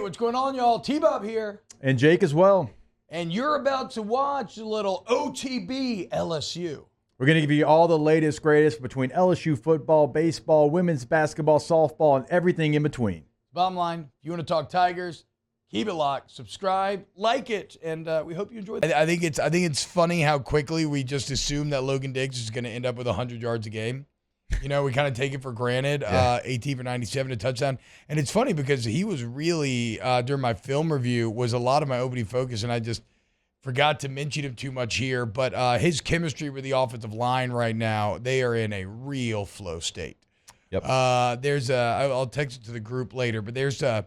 what's going on, y'all? T-Bob here. And Jake as well. And you're about to watch a little OTB LSU. We're going to give you all the latest, greatest between LSU football, baseball, women's basketball, softball, and everything in between. Bottom line, if you want to talk Tigers, keep it locked, subscribe, like it, and we hope you enjoy it. I think it's funny how quickly we just assume that Logan Diggs is going to end up with 100 yards a game. You know, we kind of take it for granted. 18 for 97, a touchdown. And it's funny because he was really, during my film review, was a lot of my opening focus, and I just forgot to mention him too much here. But his chemistry with the offensive line right now, they are in a real flow state. Yep. I'll text it to the group later, but there's a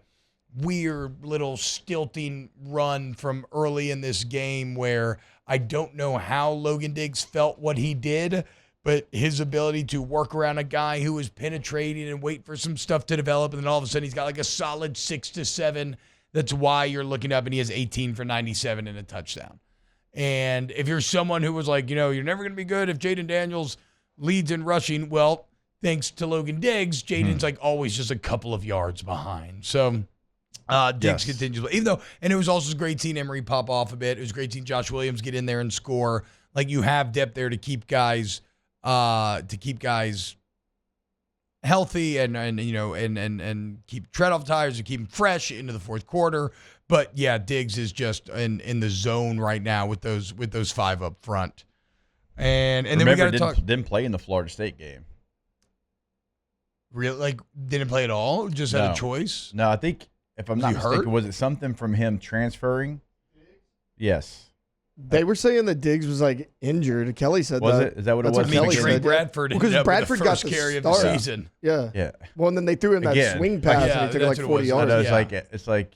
weird little stilting run from early in this game where I don't know how Logan Diggs felt what he did, but his ability to work around a guy who was penetrating and wait for some stuff to develop, and then all of a sudden he's got like a solid 6 to 7. That's why you're looking up and he has 18 for 97 and a touchdown. And if you're someone who was like, you're never going to be good if Jaden Daniels leads in rushing, well, thanks to Logan Diggs, Jaden's like always just a couple of yards behind. So Diggs continues. Even though, and it was also great seeing Emery pop off a bit. It was great seeing Josh Williams get in there and score. Like, you have depth there to keep guys healthy and keep tread off tires and keep them fresh into the fourth quarter. But yeah, Diggs is just in the zone right now with those five up front. And then we got to talk. Didn't play in the Florida State game. Really, like, didn't play at all? Just had a choice? No, I think, if I'm not mistaken, was it something from him transferring? Yes. They were saying that Diggs was like injured. Kelly said was that. Is that what it was? Kelly said Bradford because Bradford got the carry start of the season. Yeah. Well, and then they threw in that swing pass and he took like 40 yards. It's like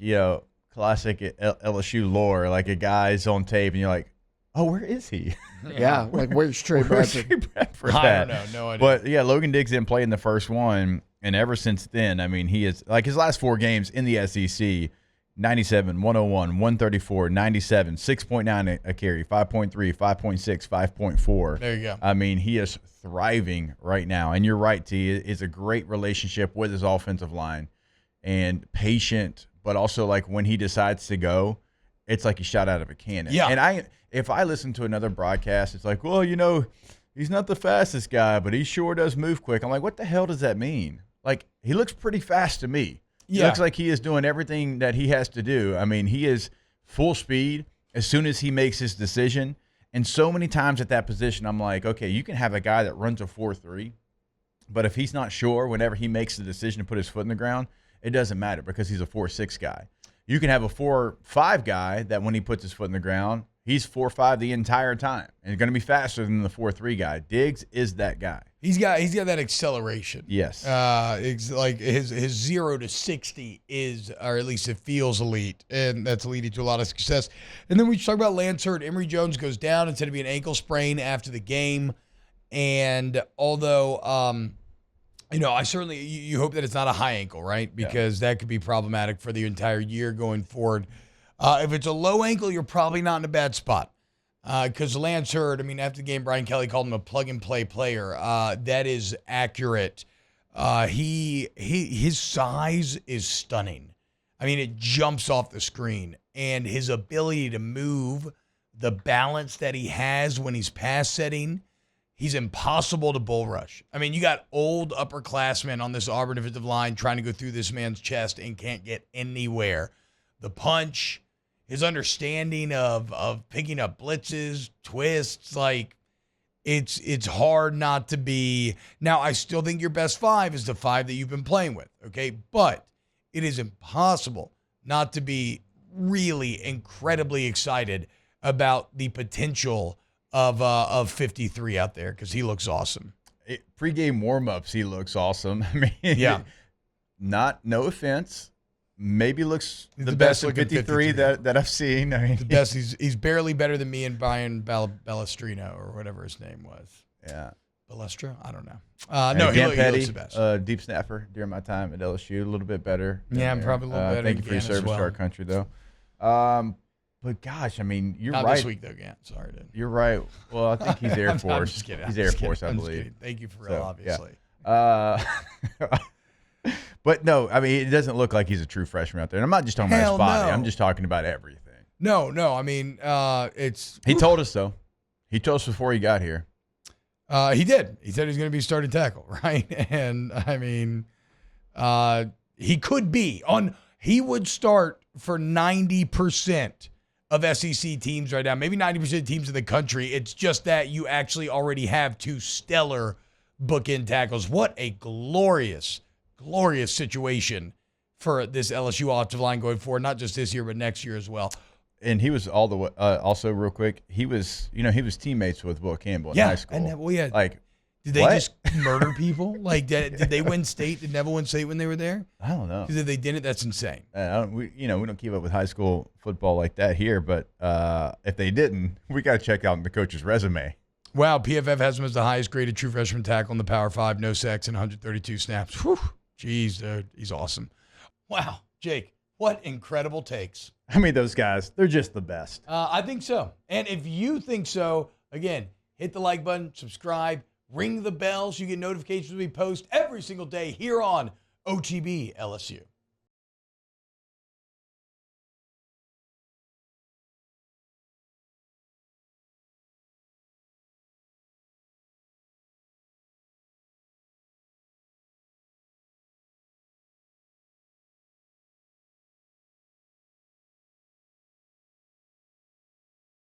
classic LSU lore. Like, a guy's on tape and you're like, oh, where is he? Yeah, like where's Trey Bradford? I don't know, no idea. But yeah, Logan Diggs didn't play in the first one, and ever since then, I mean, he is like his last 4 games in the SEC: 97, 101, 134, 97, 6.9 a carry, 5.3, 5.6, 5.4. There you go. I mean, he is thriving right now, and you're right, T. It's a great relationship with his offensive line, and patient, but also like when he decides to go, it's like he shot out of a cannon. Yeah. And if I listen to another broadcast, it's like, well, he's not the fastest guy, but he sure does move quick. I'm like, what the hell does that mean? Like, he looks pretty fast to me. Yeah. It looks like he is doing everything that he has to do. I mean, he is full speed as soon as he makes his decision. And so many times at that position, I'm like, okay, you can have a guy that runs a 4.3, but if he's not sure whenever he makes the decision to put his foot in the ground, it doesn't matter because he's a 4.6 guy. You can have a 4.5 guy that when he puts his foot in the ground, he's 4.5 the entire time and going to be faster than the 4.3 guy. Diggs is that guy. He's got that acceleration. Yes. It's like his 0 to 60 is, or at least it feels elite, and that's leading to a lot of success. And then we talk about Lance Hurd. Emory Jones goes down. It's going to be an ankle sprain after the game. And although, I certainly, you hope that it's not a high ankle, right? Because that could be problematic for the entire year going forward. If it's a low ankle, you're probably not in a bad spot. Because Lance Hurd, after the game, Brian Kelly called him a plug-and-play player. That is accurate. His size is stunning. It jumps off the screen. And his ability to move, the balance that he has when he's pass setting, he's impossible to bull rush. You got old upperclassmen on this Auburn defensive line trying to go through this man's chest and can't get anywhere. The punch, his understanding of picking up blitzes, twists, like it's hard not to be. Now, I still think your best 5 is the 5 that you've been playing with, okay? But it is impossible not to be really incredibly excited about the potential of 53 out there because he looks awesome. Pre-game warm-ups, he looks awesome. No offense. Maybe looks the best in 53 that I've seen. The best. He's barely better than me and Brian Balestrino or whatever his name was. Yeah. Balestra? I don't know. No, he looks the best. Deep snapper during my time at LSU, a little bit better. Yeah, probably a little better. Thank you for your service to our country, though. But gosh, you're Not right. This week, though, Gant. Sorry, dude. You're right. Well, I think he's Air Force. I'm just kidding. He's Air Force, I believe. Thank you for real, obviously. Yeah. But no, I mean, it doesn't look like he's a true freshman out there. And I'm not just talking about his body. No. I'm just talking about everything. No. I mean, it's. He told us so. He told us before he got here. He did. He said he's going to be starting tackle, right? And I mean, he could be on. He would start for 90% of SEC teams right now, maybe 90% of teams in the country. It's just that you actually already have two stellar bookend tackles. What a glorious, glorious situation for this LSU offensive line going forward, not just this year, but next year as well. And he was all the way, also real quick, he was teammates with Will Campbell in high school. And did they just murder people? Like, did they win state? Did Neville win state when they were there? I don't know. Because if they didn't, that's insane. We don't keep up with high school football like that here, but if they didn't, we got to check out the coach's resume. Wow, PFF has him as the highest graded true freshman tackle in the Power 5, no sacks and 132 snaps. Whew. Jeez, dude, he's awesome. Wow, Jake, what incredible takes. I mean, those guys, they're just the best. I think so. And if you think so, again, hit the like button, subscribe, ring the bell so you get notifications when we post every single day here on OTB LSU.